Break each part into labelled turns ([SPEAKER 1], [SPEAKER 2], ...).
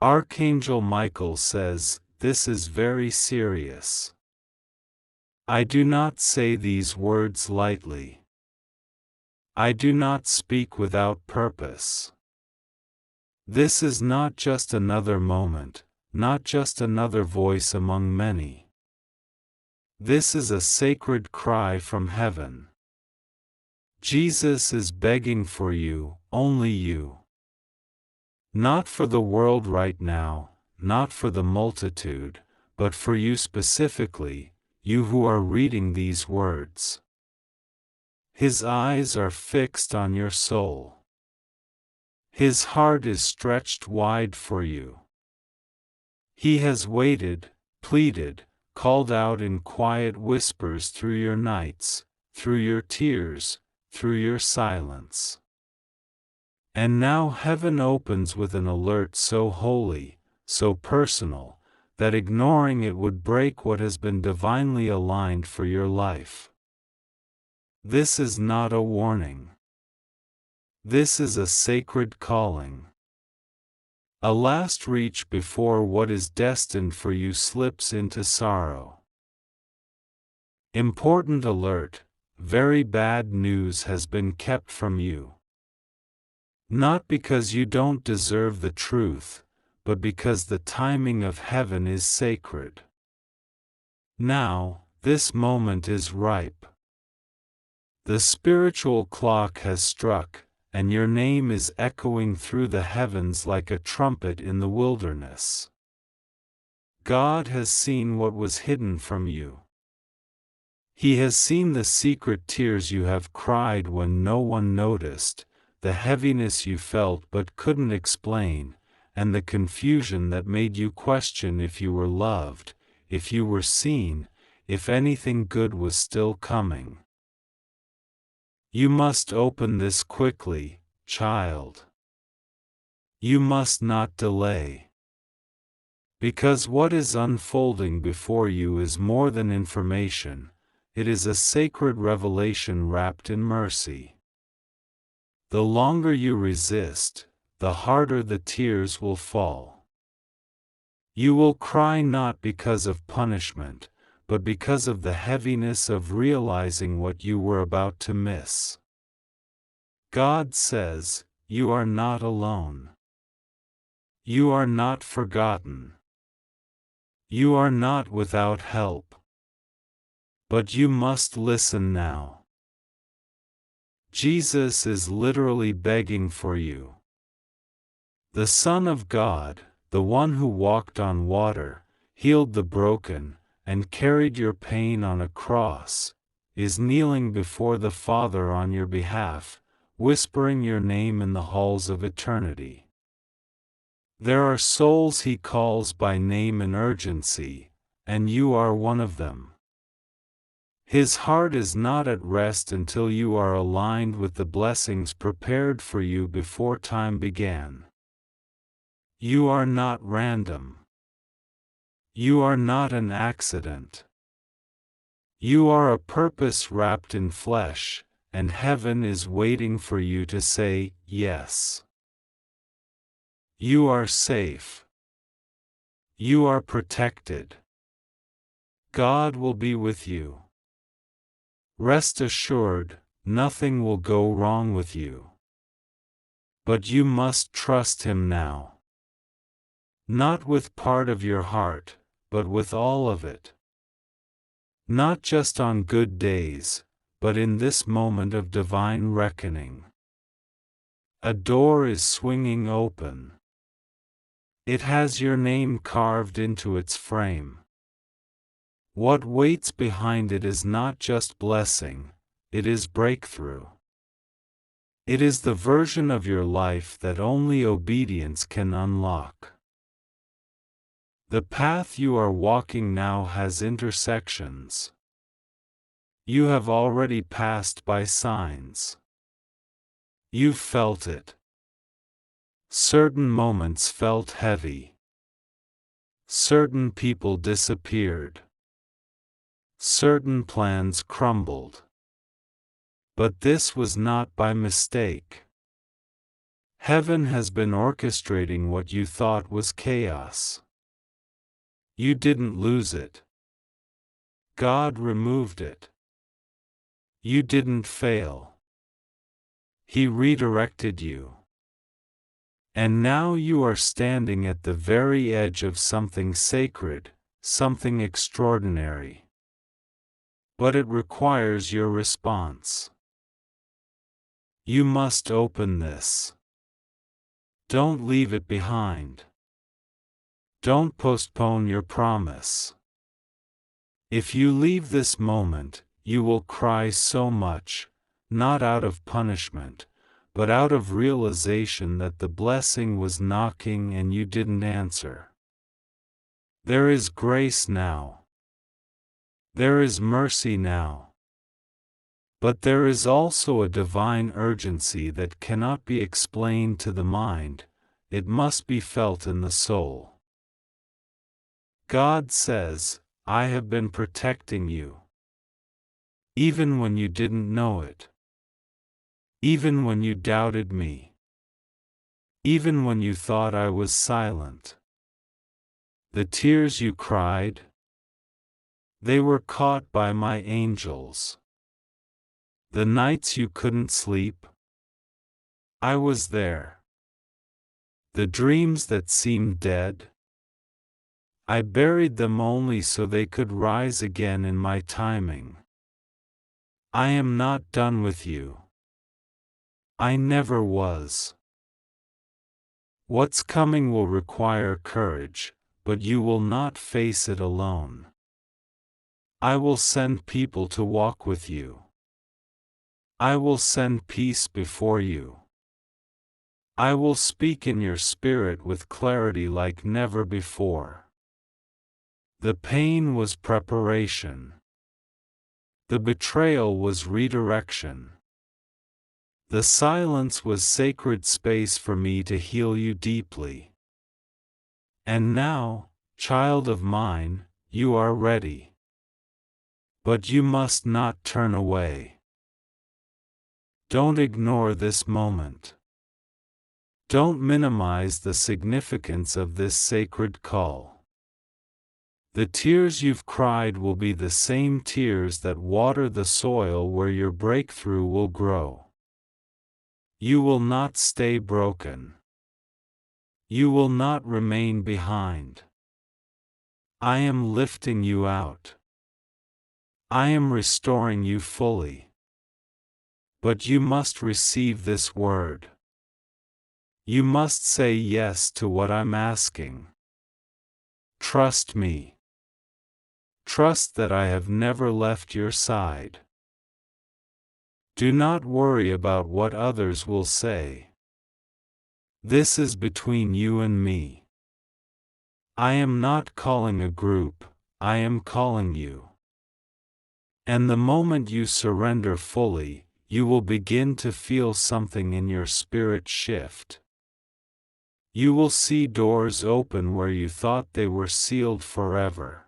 [SPEAKER 1] Archangel Michael says, "This is very serious. I do not say these words lightly. I do not speak without purpose. This is not just another moment, not just another voice among many. This is a sacred cry from heaven. Jesus is begging for you, only you. Not for the world right now, not for the multitude, but for you specifically, you who are reading these words. His eyes are fixed on your soul. His heart is stretched wide for you. He has waited, pleaded, called out in quiet whispers through your nights, through your tears, through your silence. And now heaven opens with an alert so holy, so personal, that ignoring it would break what has been divinely aligned for your life. This is not a warning. This is a sacred calling. A last reach before what is destined for you slips into sorrow. Important alert, very bad news has been kept from you. Not because you don't deserve the truth, but because the timing of heaven is sacred. Now, this moment is ripe. The spiritual clock has struck, and your name is echoing through the heavens like a trumpet in the wilderness. God has seen what was hidden from you. He has seen the secret tears you have cried when no one noticed, the heaviness you felt but couldn't explain, and the confusion that made you question if you were loved, if you were seen, if anything good was still coming. You must open this quickly, child. You must not delay. Because what is unfolding before you is more than information, it is a sacred revelation wrapped in mercy. The longer you resist, the harder the tears will fall. You will cry not because of punishment, but because of the heaviness of realizing what you were about to miss. God says, you are not alone. You are not forgotten. You are not without help. But you must listen now. Jesus is literally begging for you. The Son of God, the one who walked on water, healed the broken, and carried your pain on a cross, is kneeling before the Father on your behalf, whispering your name in the halls of eternity. There are souls he calls by name in urgency, and you are one of them. His heart is not at rest until you are aligned with the blessings prepared for you before time began. You are not random. You are not an accident. You are a purpose wrapped in flesh, and heaven is waiting for you to say yes. You are safe. You are protected. God will be with you. Rest assured, nothing will go wrong with you. But you must trust Him now. Not with part of your heart, but with all of it. Not just on good days, but in this moment of divine reckoning. A door is swinging open. It has your name carved into its frame. What waits behind it is not just blessing, it is breakthrough. It is the version of your life that only obedience can unlock. The path you are walking now has intersections. You have already passed by signs. You felt it. Certain moments felt heavy. Certain people disappeared. Certain plans crumbled. But this was not by mistake. Heaven has been orchestrating what you thought was chaos. You didn't lose it. God removed it. You didn't fail. He redirected you. And now you are standing at the very edge of something sacred, something extraordinary. But it requires your response. You must open this. Don't leave it behind. Don't postpone your promise. If you leave this moment, you will cry so much, not out of punishment, but out of realization that the blessing was knocking and you didn't answer. There is grace now. There is mercy now. But there is also a divine urgency that cannot be explained to the mind, it must be felt in the soul. God says, I have been protecting you. Even when you didn't know it. Even when you doubted me. Even when you thought I was silent. The tears you cried, they were caught by my angels. The nights you couldn't sleep, I was there. The dreams that seemed dead, I buried them only so they could rise again in my timing. I am not done with you. I never was. What's coming will require courage, but you will not face it alone. I will send people to walk with you. I will send peace before you. I will speak in your spirit with clarity like never before. The pain was preparation. The betrayal was redirection. The silence was sacred space for me to heal you deeply. And now, child of mine, you are ready. But you must not turn away. Don't ignore this moment. Don't minimize the significance of this sacred call. The tears you've cried will be the same tears that water the soil where your breakthrough will grow. You will not stay broken. You will not remain behind. I am lifting you out. I am restoring you fully. But you must receive this word. You must say yes to what I'm asking. Trust me. Trust that I have never left your side. Do not worry about what others will say. This is between you and me. I am not calling a group, I am calling you. And the moment you surrender fully, you will begin to feel something in your spirit shift. You will see doors open where you thought they were sealed forever.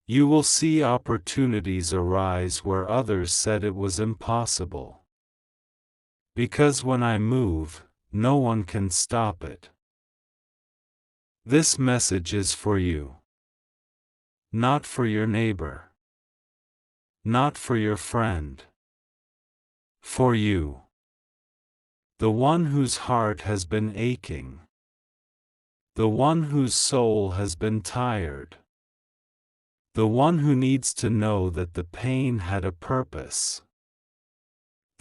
[SPEAKER 1] You will see opportunities arise where others said it was impossible. Because when I move, no one can stop it. This message is for you. Not for your neighbor. Not for your friend. For you. The one whose heart has been aching. The one whose soul has been tired. The one who needs to know that the pain had a purpose.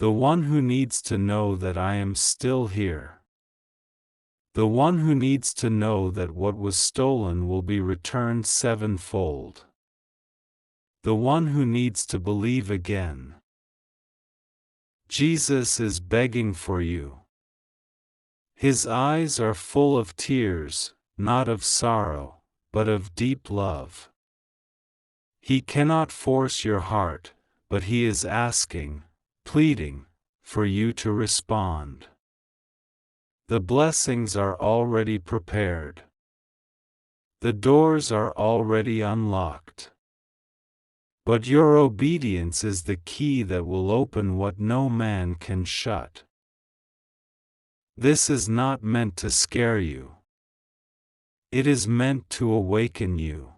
[SPEAKER 1] The one who needs to know that I am still here. The one who needs to know that what was stolen will be returned sevenfold. The one who needs to believe again. Jesus is begging for you. His eyes are full of tears, not of sorrow, but of deep love. He cannot force your heart, but he is asking, pleading, for you to respond. The blessings are already prepared. The doors are already unlocked. But your obedience is the key that will open what no man can shut. This is not meant to scare you. It is meant to awaken you.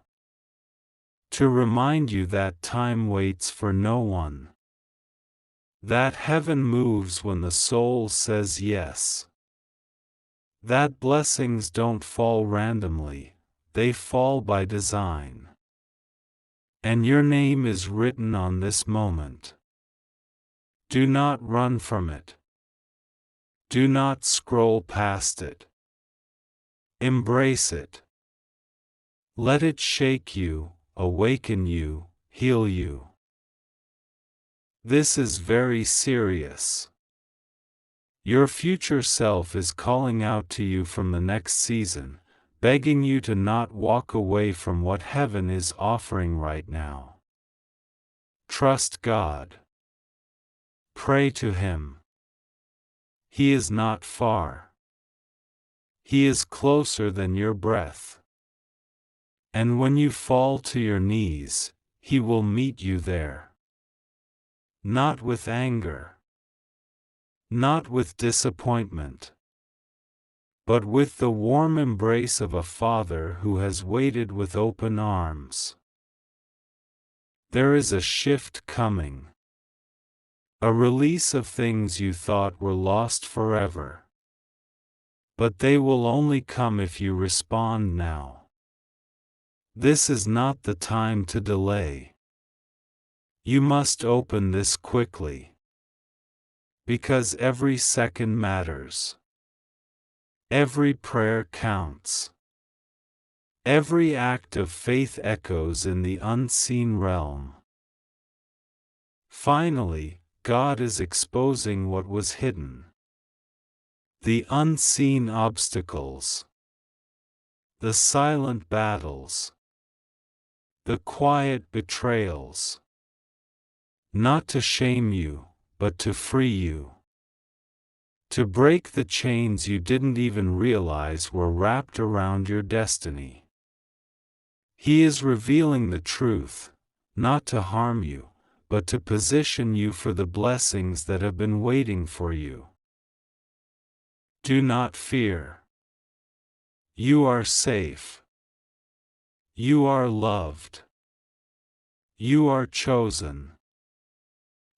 [SPEAKER 1] To remind you that time waits for no one. That heaven moves when the soul says yes. That blessings don't fall randomly, they fall by design. And your name is written on this moment. Do not run from it. Do not scroll past it. Embrace it. Let it shake you, awaken you, heal you. This is very serious. Your future self is calling out to you from the next season, begging you to not walk away from what heaven is offering right now. Trust God. Pray to Him. He is not far. He is closer than your breath. And when you fall to your knees, He will meet you there. Not with anger. Not with disappointment. But with the warm embrace of a father who has waited with open arms. There is a shift coming. A release of things you thought were lost forever. But they will only come if you respond now. This is not the time to delay. You must open this quickly. Because every second matters. Every prayer counts. Every act of faith echoes in the unseen realm. Finally, God is exposing what was hidden. The unseen obstacles. The silent battles. The quiet betrayals. Not to shame you, but to free you. To break the chains you didn't even realize were wrapped around your destiny. He is revealing the truth, not to harm you, but to position you for the blessings that have been waiting for you. Do not fear. You are safe. You are loved. You are chosen.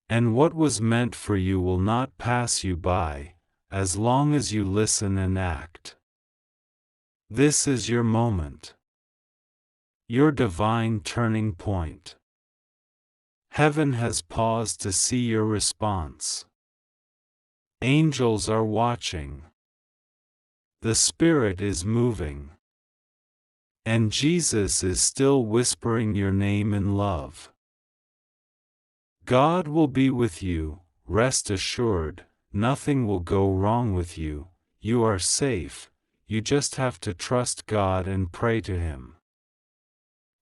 [SPEAKER 1] And what was meant for you will not pass you by, as long as you listen and act. This is your moment. Your divine turning point. Heaven has paused to see your response. Angels are watching. The Spirit is moving. And Jesus is still whispering your name in love. God will be with you, rest assured, nothing will go wrong with you, you are safe, you just have to trust God and pray to Him.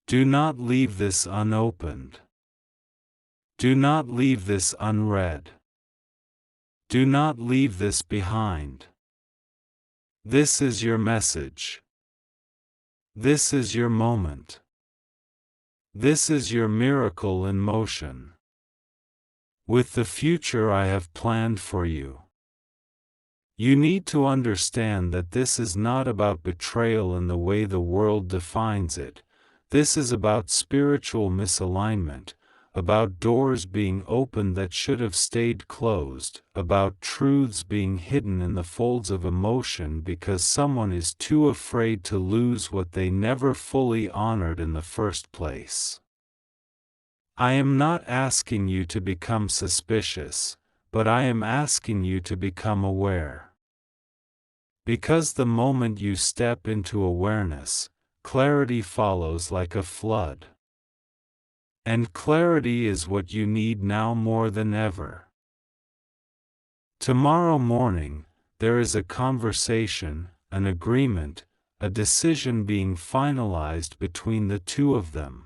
[SPEAKER 1] Do not leave this unopened. Do not leave this unread. Do not leave this behind. This is your message. This is your moment. This is your miracle in motion. With the future I have planned for you. You need to understand that this is not about betrayal in the way the world defines it. This is about spiritual misalignment, about doors being opened that should have stayed closed, about truths being hidden in the folds of emotion because someone is too afraid to lose what they never fully honored in the first place. I am not asking you to become suspicious, but I am asking you to become aware. Because the moment you step into awareness, clarity follows like a flood. And clarity is what you need now more than ever. Tomorrow morning, there is a conversation, an agreement, a decision being finalized between the two of them.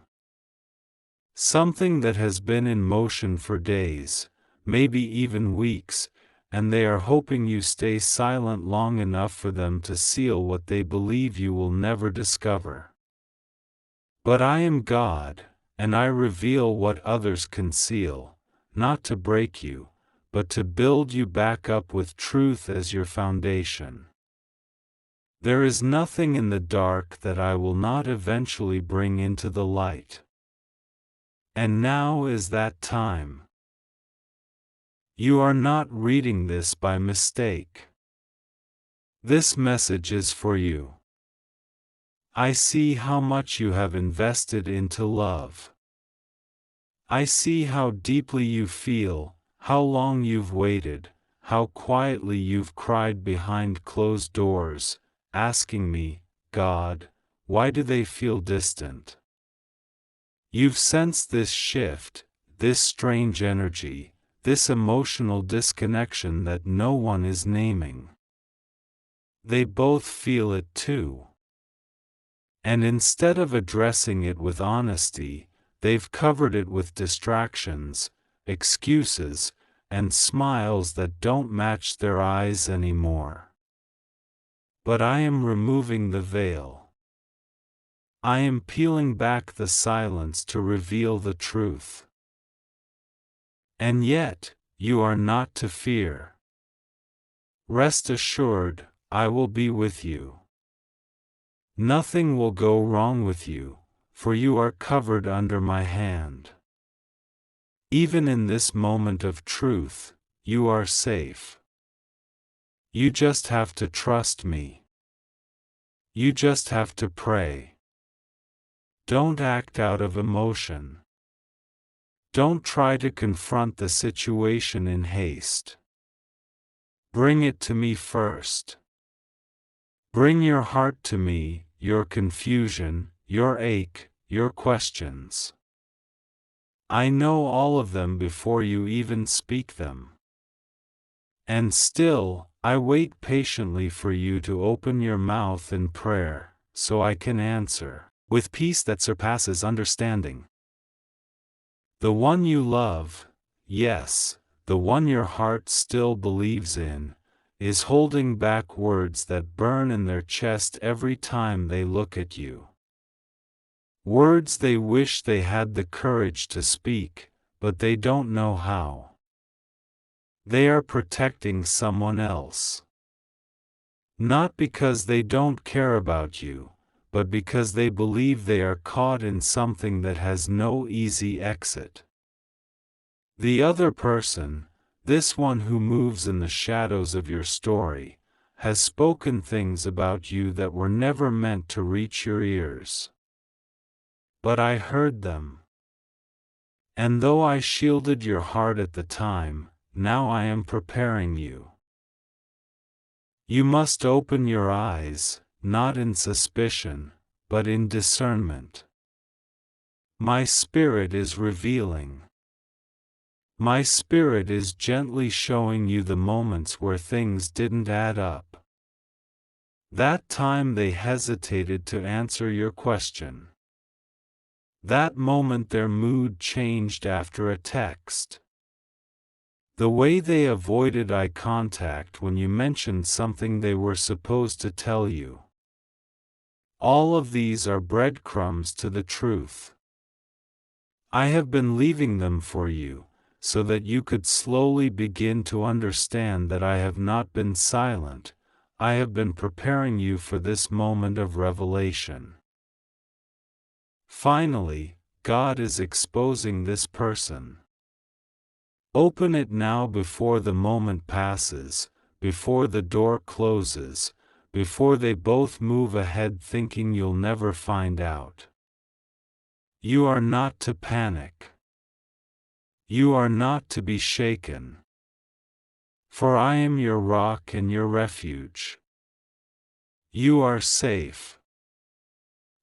[SPEAKER 1] Something that has been in motion for days, maybe even weeks, and they are hoping you stay silent long enough for them to seal what they believe you will never discover. But I am God, and I reveal what others conceal, not to break you, but to build you back up with truth as your foundation. There is nothing in the dark that I will not eventually bring into the light. And now is that time. You are not reading this by mistake. This message is for you. I see how much you have invested into love. I see how deeply you feel, how long you've waited, how quietly you've cried behind closed doors, asking me, God, why do they feel distant? You've sensed this shift, this strange energy, this emotional disconnection that no one is naming. They both feel it too. And instead of addressing it with honesty, they've covered it with distractions, excuses, and smiles that don't match their eyes anymore. But I am removing the veil. I am peeling back the silence to reveal the truth. And yet, you are not to fear. Rest assured, I will be with you. Nothing will go wrong with you, for you are covered under my hand. Even in this moment of truth, you are safe. You just have to trust me. You just have to pray. Don't act out of emotion. Don't try to confront the situation in haste. Bring it to me first. Bring your heart to me, your confusion, your ache, your questions. I know all of them before you even speak them. And still, I wait patiently for you to open your mouth in prayer, so I can answer, with peace that surpasses understanding. The one you love, yes, the one your heart still believes in, is holding back words that burn in their chest every time they look at you. Words they wish they had the courage to speak, but they don't know how. They are protecting someone else. Not because they don't care about you, but because they believe they are caught in something that has no easy exit. The other person, this one who moves in the shadows of your story, has spoken things about you that were never meant to reach your ears. But I heard them. And though I shielded your heart at the time, now I am preparing you. You must open your eyes, not in suspicion, but in discernment. My spirit is revealing. My spirit is gently showing you the moments where things didn't add up. That time they hesitated to answer your question. That moment their mood changed after a text. The way they avoided eye contact when you mentioned something they were supposed to tell you. All of these are breadcrumbs to the truth. I have been leaving them for you, so that you could slowly begin to understand that I have not been silent. I have been preparing you for this moment of revelation. Finally, God is exposing this person. Open it now before the moment passes, before the door closes, before they both move ahead thinking you'll never find out. You are not to panic. You are not to be shaken. For I am your rock and your refuge. You are safe.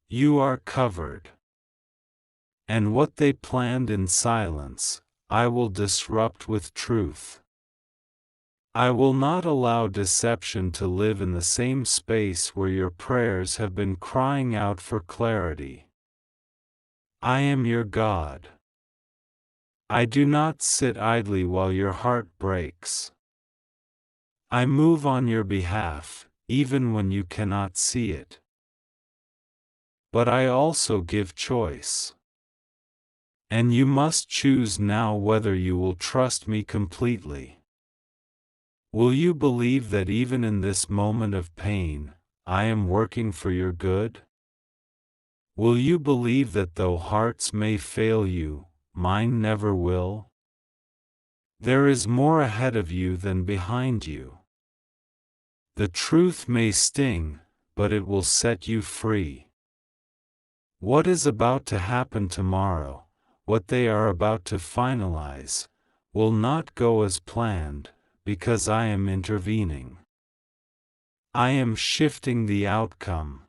[SPEAKER 1] You are covered. And what they planned in silence, I will disrupt with truth. I will not allow deception to live in the same space where your prayers have been crying out for clarity. I am your God. I do not sit idly while your heart breaks. I move on your behalf, even when you cannot see it. But I also give choice. And you must choose now whether you will trust me completely. Will you believe that even in this moment of pain, I am working for your good? Will you believe that though hearts may fail you, mine never will? There is more ahead of you than behind you. The truth may sting, but it will set you free. What is about to happen tomorrow, what they are about to finalize, will not go as planned, because I am intervening. I am shifting the outcome.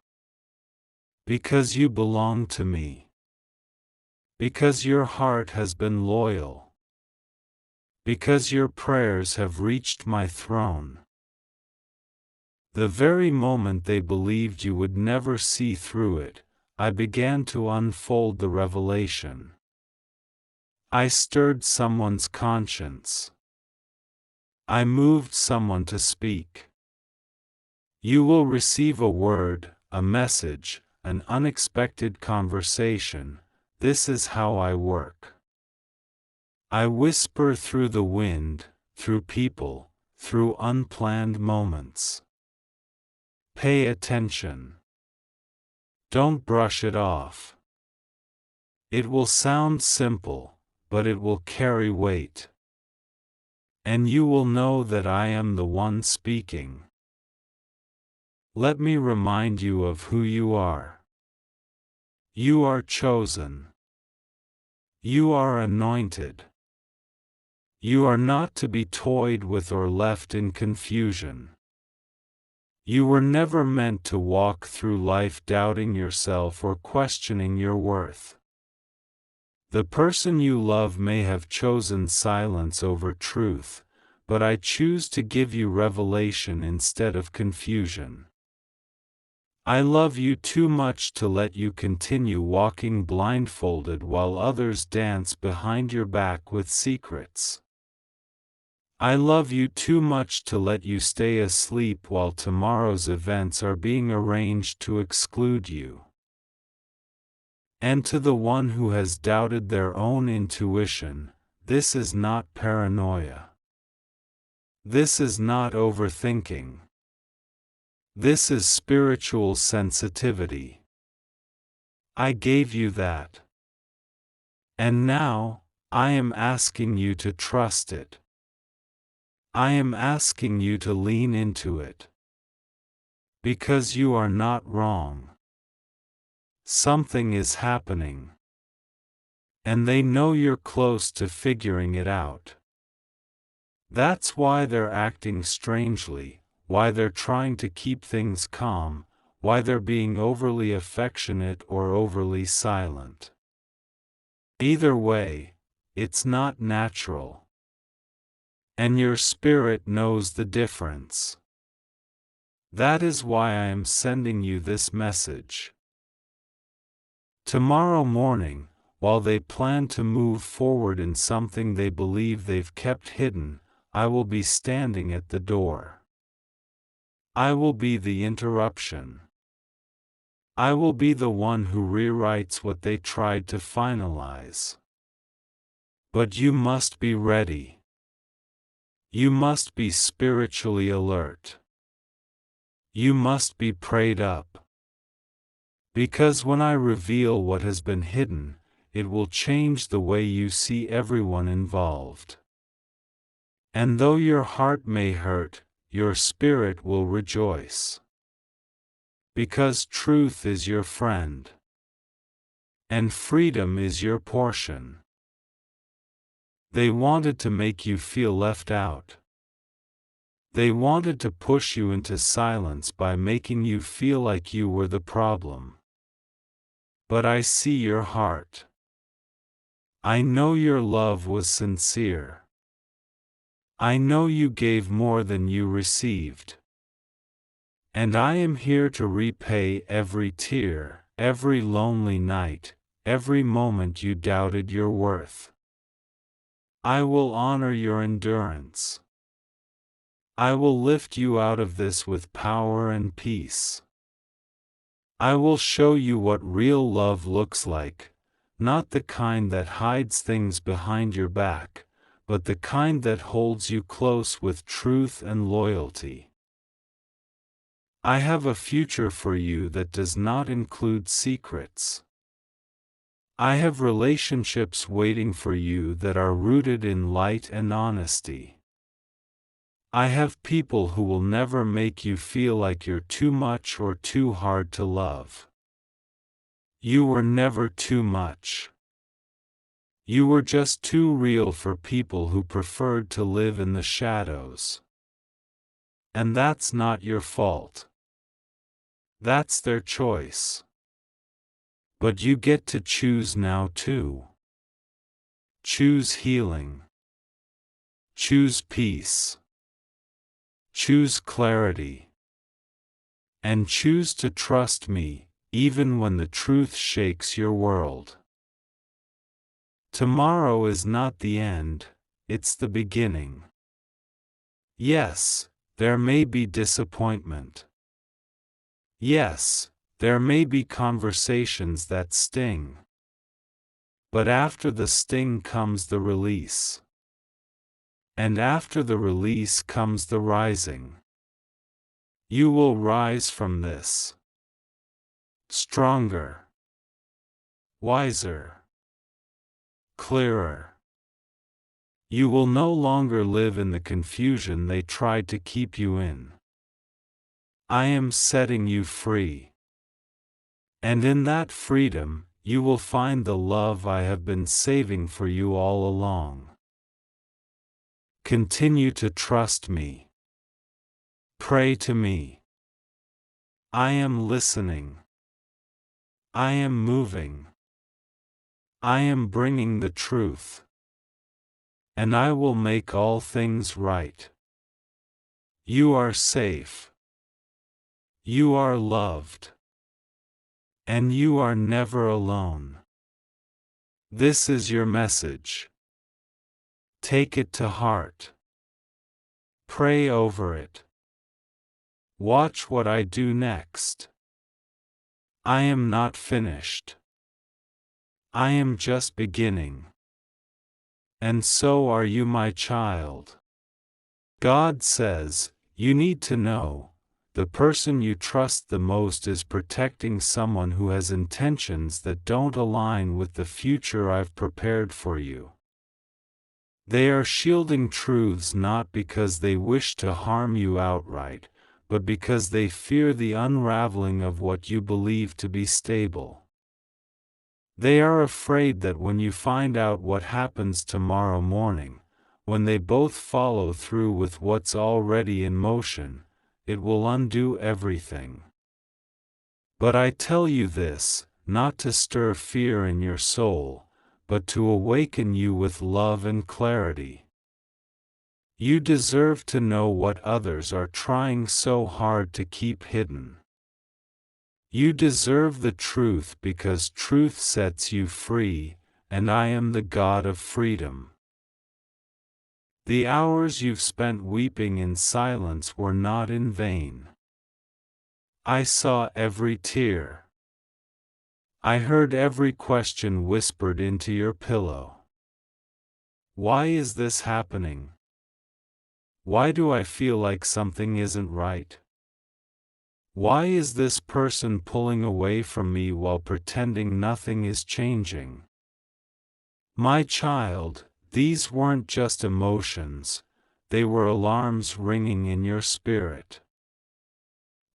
[SPEAKER 1] Because you belong to me. Because your heart has been loyal. Because your prayers have reached my throne. The very moment they believed you would never see through it, I began to unfold the revelation. I stirred someone's conscience. I moved someone to speak. You will receive a word, a message, an unexpected conversation. This is how I work. I whisper through the wind, through people, through unplanned moments. Pay attention. Don't brush it off. It will sound simple, but it will carry weight. And you will know that I am the one speaking. Let me remind you of who you are. You are chosen. You are anointed. You are not to be toyed with or left in confusion. You were never meant to walk through life doubting yourself or questioning your worth. The person you love may have chosen silence over truth, but I choose to give you revelation instead of confusion. I love you too much to let you continue walking blindfolded while others dance behind your back with secrets. I love you too much to let you stay asleep while tomorrow's events are being arranged to exclude you. And to the one who has doubted their own intuition, this is not paranoia. This is not overthinking. This is spiritual sensitivity. I gave you that. And now, I am asking you to trust it. I am asking you to lean into it. Because you are not wrong. Something is happening. And they know you're close to figuring it out. That's why they're acting strangely, why they're trying to keep things calm, why they're being overly affectionate or overly silent. Either way, it's not natural. And your spirit knows the difference. That is why I am sending you this message. Tomorrow morning, while they plan to move forward in something they believe they've kept hidden, I will be standing at the door. I will be the interruption. I will be the one who rewrites what they tried to finalize. But you must be ready. You must be spiritually alert. You must be prayed up. Because when I reveal what has been hidden, it will change the way you see everyone involved. And though your heart may hurt, your spirit will rejoice. Because truth is your friend. And freedom is your portion. They wanted to make you feel left out. They wanted to push you into silence by making you feel like you were the problem. But I see your heart. I know your love was sincere. I know you gave more than you received. And I am here to repay every tear, every lonely night, every moment you doubted your worth. I will honor your endurance. I will lift you out of this with power and peace. I will show you what real love looks like, not the kind that hides things behind your back, but the kind that holds you close with truth and loyalty. I have a future for you that does not include secrets. I have relationships waiting for you that are rooted in light and honesty. I have people who will never make you feel like you're too much or too hard to love. You were never too much. You were just too real for people who preferred to live in the shadows. And that's not your fault. That's their choice. But you get to choose now too. Choose healing. Choose peace. Choose clarity. And choose to trust me, even when the truth shakes your world. Tomorrow is not the end, it's the beginning. Yes, there may be disappointment. Yes, there may be conversations that sting. But after the sting comes the release. And after the release comes the rising. You will rise from this. Stronger. Wiser. Clearer. You will no longer live in the confusion they tried to keep you in. I am setting you free. And in that freedom, you will find the love I have been saving for you all along. Continue to trust me. Pray to me. I am listening. I am moving. I am bringing the truth. And I will make all things right. You are safe. You are loved. And you are never alone. This is your message. Take it to heart. Pray over it. Watch what I do next. I am not finished. I am just beginning. And so are you, my child. God says, you need to know, the person you trust the most is protecting someone who has intentions that don't align with the future I've prepared for you. They are shielding truths not because they wish to harm you outright, but because they fear the unraveling of what you believe to be stable. They are afraid that when you find out what happens tomorrow morning, when they both follow through with what's already in motion, it will undo everything. But I tell you this, not to stir fear in your soul, but to awaken you with love and clarity. You deserve to know what others are trying so hard to keep hidden. You deserve the truth because truth sets you free, and I am the God of freedom. The hours you've spent weeping in silence were not in vain. I saw every tear. I heard every question whispered into your pillow. Why is this happening? Why do I feel like something isn't right? Why is this person pulling away from me while pretending nothing is changing? My child, these weren't just emotions, they were alarms ringing in your spirit.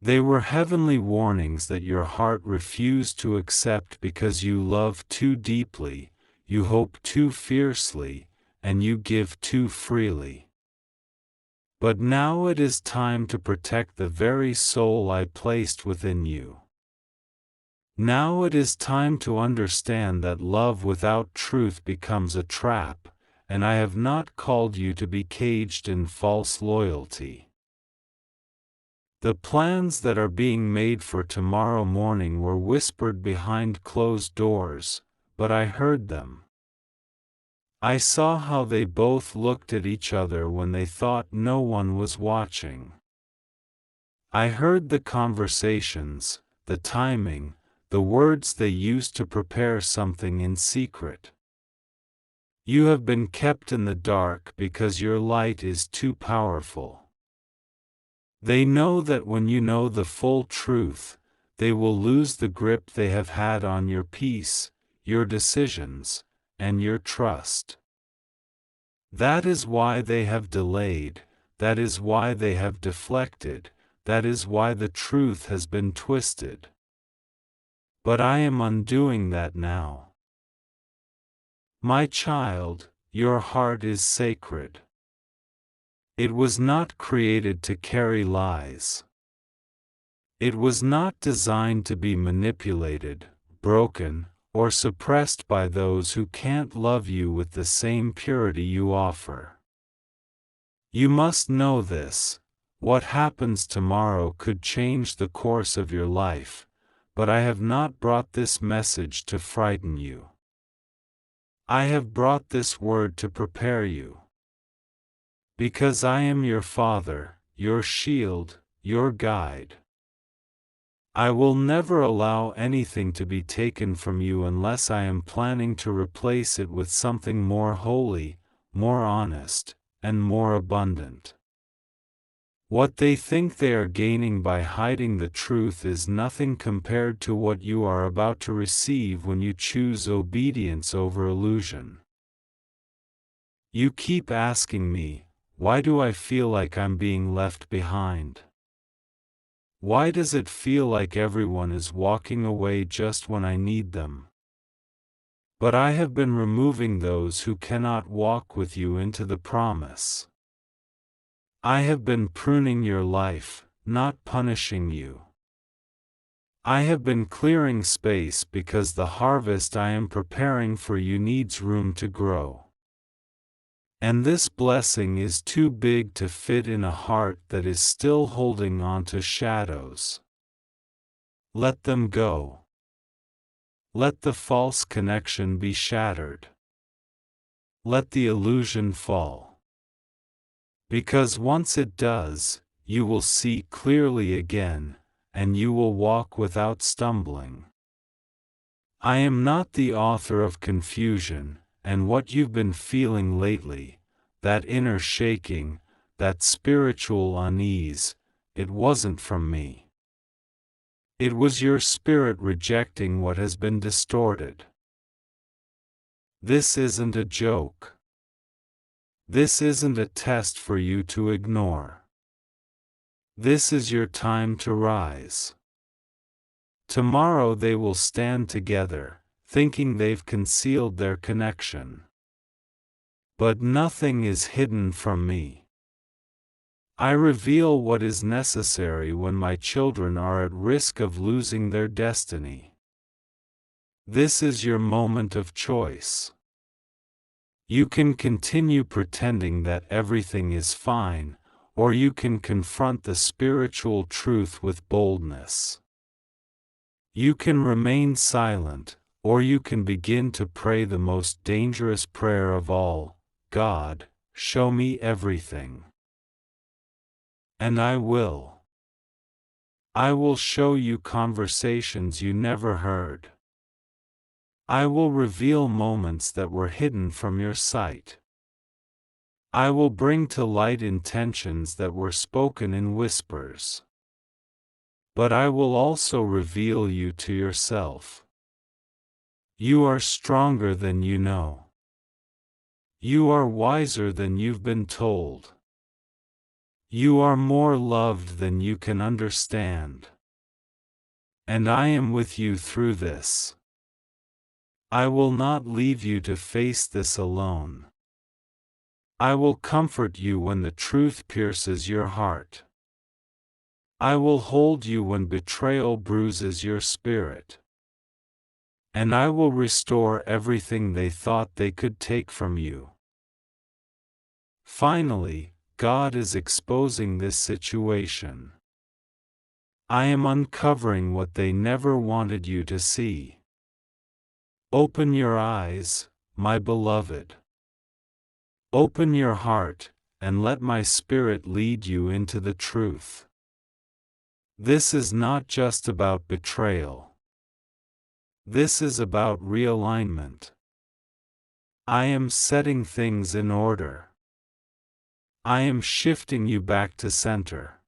[SPEAKER 1] They were heavenly warnings that your heart refused to accept because you love too deeply, you hope too fiercely, and you give too freely. But now it is time to protect the very soul I placed within you. Now it is time to understand that love without truth becomes a trap, and I have not called you to be caged in false loyalty. The plans that are being made for tomorrow morning were whispered behind closed doors, but I heard them. I saw how they both looked at each other when they thought no one was watching. I heard the conversations, the timing, the words they used to prepare something in secret. You have been kept in the dark because your light is too powerful. They know that when you know the full truth, they will lose the grip they have had on your peace, your decisions, and your trust. That is why they have delayed, that is why they have deflected, that is why the truth has been twisted. But I am undoing that now. My child, your heart is sacred. It was not created to carry lies. It was not designed to be manipulated, broken, or suppressed by those who can't love you with the same purity you offer. You must know this. What happens tomorrow could change the course of your life, but I have not brought this message to frighten you. I have brought this word to prepare you. Because I am your Father, your shield, your guide. I will never allow anything to be taken from you unless I am planning to replace it with something more holy, more honest, and more abundant. What they think they are gaining by hiding the truth is nothing compared to what you are about to receive when you choose obedience over illusion. You keep asking me, why do I feel like I'm being left behind? Why does it feel like everyone is walking away just when I need them? But I have been removing those who cannot walk with you into the promise. I have been pruning your life, not punishing you. I have been clearing space because the harvest I am preparing for you needs room to grow. And this blessing is too big to fit in a heart that is still holding on to shadows. Let them go. Let the false connection be shattered. Let the illusion fall. Because once it does, you will see clearly again, and you will walk without stumbling. I am not the author of confusion, and what you've been feeling lately, that inner shaking, that spiritual unease, it wasn't from me. It was your spirit rejecting what has been distorted. This isn't a joke. This isn't a test for you to ignore. This is your time to rise. Tomorrow they will stand together, thinking they've concealed their connection. But nothing is hidden from me. I reveal what is necessary when my children are at risk of losing their destiny. This is your moment of choice. You can continue pretending that everything is fine, or you can confront the spiritual truth with boldness. You can remain silent, or you can begin to pray the most dangerous prayer of all, God, show me everything. And I will. I will show you conversations you never heard. I will reveal moments that were hidden from your sight. I will bring to light intentions that were spoken in whispers. But I will also reveal you to yourself. You are stronger than you know. You are wiser than you've been told. You are more loved than you can understand. And I am with you through this. I will not leave you to face this alone. I will comfort you when the truth pierces your heart. I will hold you when betrayal bruises your spirit. And I will restore everything they thought they could take from you. Finally, God is exposing this situation. I am uncovering what they never wanted you to see. Open your eyes, my beloved. Open your heart, and let my spirit lead you into the truth. This is not just about betrayal. This is about realignment. I am setting things in order. I am shifting you back to center.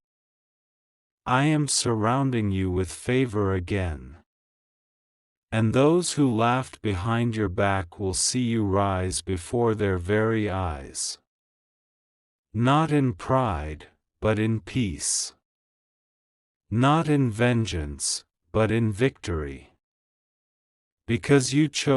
[SPEAKER 1] I am surrounding you with favor again. And those who laughed behind your back will see you rise before their very eyes. Not in pride, but in peace. Not in vengeance, but in victory. Because you chose